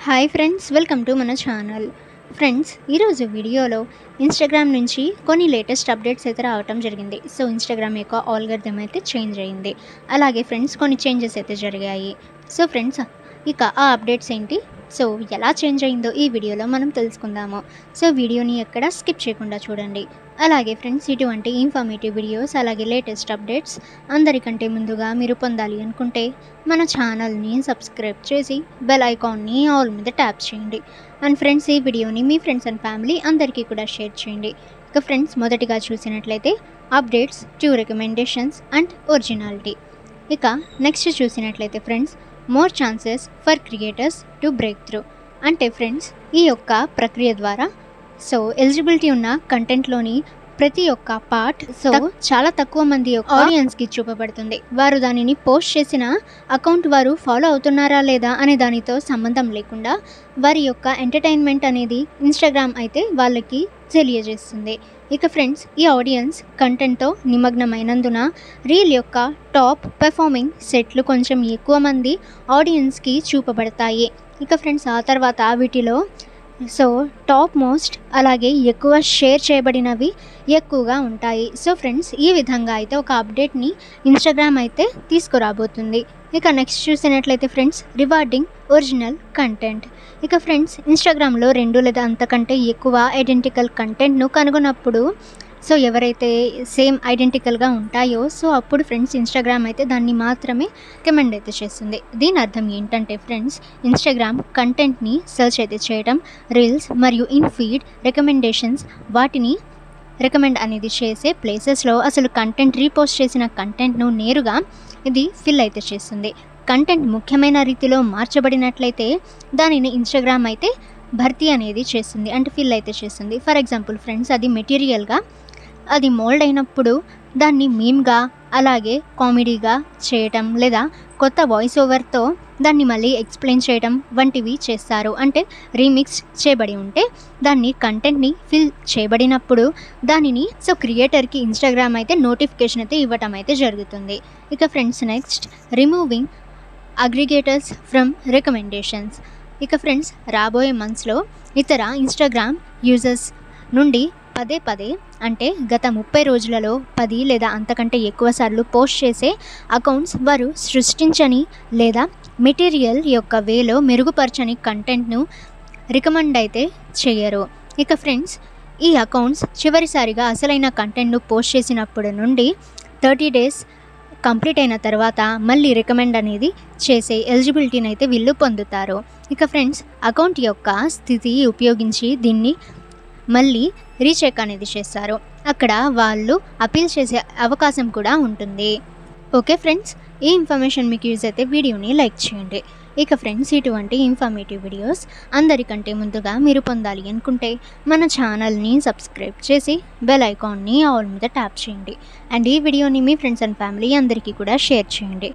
Hi friends, welcome to మన channel. Friends, ఈరోజు వీడియోలో ఇన్స్టాగ్రామ్ నుంచి కొన్ని లేటెస్ట్ అప్డేట్స్ అయితే రావటం జరిగింది. సో ఇన్స్టాగ్రామ్ యొక్క ఆల్గరిథం అయితే చేంజ్ అయ్యింది. అలాగే ఫ్రెండ్స్, కొన్ని చేంజెస్ అయితే జరిగాయి. సో ఫ్రెండ్స్, ఇక ఆ అప్డేట్స్ ఏంటి, సో ఎలా చేంజ్ అయిందో ఈ వీడియోలో మనం తెలుసుకుందాము. సో వీడియోని ఎక్కడ స్కిప్ చేయకుండా చూడండి. అలాగే ఫ్రెండ్స్, ఇటువంటి ఇన్ఫర్మేటివ్ వీడియోస్ అలాగే లేటెస్ట్ అప్డేట్స్ అందరికంటే ముందుగా మీరు పొందాలి అనుకుంటే మన ఛానల్ని సబ్స్క్రైబ్ చేసి బెల్ ఐకాన్ని ఆల్ మీద ట్యాప్ చేయండి. అండ్ ఫ్రెండ్స్, ఈ వీడియోని మీ ఫ్రెండ్స్ అండ్ ఫ్యామిలీ అందరికీ కూడా షేర్ చేయండి. ఇక ఫ్రెండ్స్, మొదటిగా చూసినట్లయితే updates to recommendations and originality. ఇక నెక్స్ట్ చూసినట్లయితే friends, more chances for creators to break through. అంటే ఫ్రెండ్స్, ఈ యొక్క ప్రక్రియ ద్వారా సో ఎలిజిబిలిటీ ఉన్న కంటెంట్లోని ప్రతి ఒక్క పార్ట్ చాలా తక్కువ మంది ఆడియన్స్కి చూపబడుతుంది. వారు దానిని పోస్ట్ చేసిన అకౌంట్ వారు ఫాలో అవుతున్నారా లేదా అనే దానితో సంబంధం లేకుండా వారి యొక్క ఎంటర్టైన్మెంట్ అనేది ఇన్స్టాగ్రామ్ అయితే వాళ్ళకి తెలియజేస్తుంది. ఇక ఫ్రెండ్స్, ఈ ఆడియన్స్ కంటెంట్తో నిమగ్నమైనందున రీల్ యొక్క టాప్ పెర్ఫార్మింగ్ సెట్లు కొంచెం ఎక్కువ మంది ఆడియన్స్కి చూపబడతాయి. ఇక ఫ్రెండ్స్, ఆ తర్వాత వీటిలో సో టాప్ మోస్ట్ అలాగే ఎక్కువ షేర్ చేయబడినవి ఎక్కువగా ఉంటాయి. సో ఫ్రెండ్స్, ఈ విధంగా అయితే ఒక అప్డేట్ని ఇన్స్టాగ్రామ్ అయితే తీసుకురాబోతుంది. ఇక నెక్స్ట్ చూసినట్లయితే ఫ్రెండ్స్, రివార్డింగ్ ఒరిజినల్ కంటెంట్. ఇక ఫ్రెండ్స్, ఇన్స్టాగ్రామ్లో 2 లేదా అంతకంటే ఎక్కువ ఐడెంటికల్ కంటెంట్ను కనుగొన్నప్పుడు సో ఎవరైతే సేమ్ ఐడెంటికల్గా ఉంటాయో సో అప్పుడు ఫ్రెండ్స్ ఇన్స్టాగ్రామ్ అయితే దాన్ని మాత్రమే రికమెండ్ అయితే చేస్తుంది. దీని అర్థం ఏంటంటే ఫ్రెండ్స్, ఇన్స్టాగ్రామ్ కంటెంట్ని సెర్చ్ అయితే చేయడం, రీల్స్ మరియు ఇన్ ఫీడ్ రికమెండేషన్స్ వాటిని రికమెండ్ అనేది చేసే ప్లేసెస్లో అసలు కంటెంట్ రీపోస్ట్ చేసిన కంటెంట్ను నేరుగా ఇది ఫిల్ అయితే చేస్తుంది. కంటెంట్ ముఖ్యమైన రీతిలో మార్చబడినట్లయితే దానిని ఇన్స్టాగ్రామ్ అయితే భర్తీ అనేది చేస్తుంది, అంటే ఫిల్ అయితే చేస్తుంది. ఫర్ ఎగ్జాంపుల్ ఫ్రెండ్స్, అది మెటీరియల్గా అది మోల్డ్ అయినప్పుడు దాన్ని మీమ్గా అలాగే కామెడీగా చేయటం లేదా కొత్త వాయిస్ ఓవర్తో దాన్ని మళ్ళీ ఎక్స్ప్లెయిన్ చేయడం వంటివి చేస్తారు. అంటే రీమిక్స్ చేయబడి ఉంటే దాన్ని కంటెంట్ని ఫిల్ చేయబడినప్పుడు దానిని సో క్రియేటర్కి ఇన్స్టాగ్రామ్ అయితే నోటిఫికేషన్ అయితే ఇవ్వటం అయితే జరుగుతుంది. ఇక friends, next removing aggregators from recommendations. ఇక ఫ్రెండ్స్, రాబోయే మంత్స్లో ఇతర ఇన్స్టాగ్రామ్ యూజర్స్ నుండి పదే అంటే గత 30 రోజులలో 10 లేదా అంతకంటే ఎక్కువ సార్లు పోస్ట్ చేసే అకౌంట్స్ వారు సృష్టించని లేదా మెటీరియల్ యొక్క వేలో మెరుగుపరచని కంటెంట్ను రికమెండ్ అయితే చేయరు. ఇక ఫ్రెండ్స్, ఈ అకౌంట్స్ చివరిసారిగా అసలైన కంటెంట్ను పోస్ట్ చేసినప్పుడు నుండి 30 డేస్ కంప్లీట్ అయిన తర్వాత మళ్ళీ రికమెండ్ అనేది చేసే ఎలిజిబిలిటీని అయితే వీళ్ళు పొందుతారు. ఇక ఫ్రెండ్స్, అకౌంట్ యొక్క స్థితి ఉపయోగించి దీన్ని మళ్ళీ రీచెక్ అనేది చేస్తారు. అక్కడ వాళ్ళు అపీల్ చేసే అవకాశం కూడా ఉంటుంది. ఓకే ఫ్రెండ్స్, ఈ ఇన్ఫర్మేషన్ మీకు యూజ్ అయితే వీడియోని లైక్ చేయండి. ఇక ఫ్రెండ్స్, ఇటువంటి ఇన్ఫర్మేటివ్ వీడియోస్ అందరికంటే ముందుగా మీరు పొందాలి అనుకుంటే మన ఛానల్ని సబ్స్క్రైబ్ చేసి బెల్ ఐకాన్ని ఆల్ మీద ట్యాప్ చేయండి. అండ్ ఈ వీడియోని మీ ఫ్రెండ్స్ అండ్ ఫ్యామిలీ అందరికీ కూడా షేర్ చేయండి.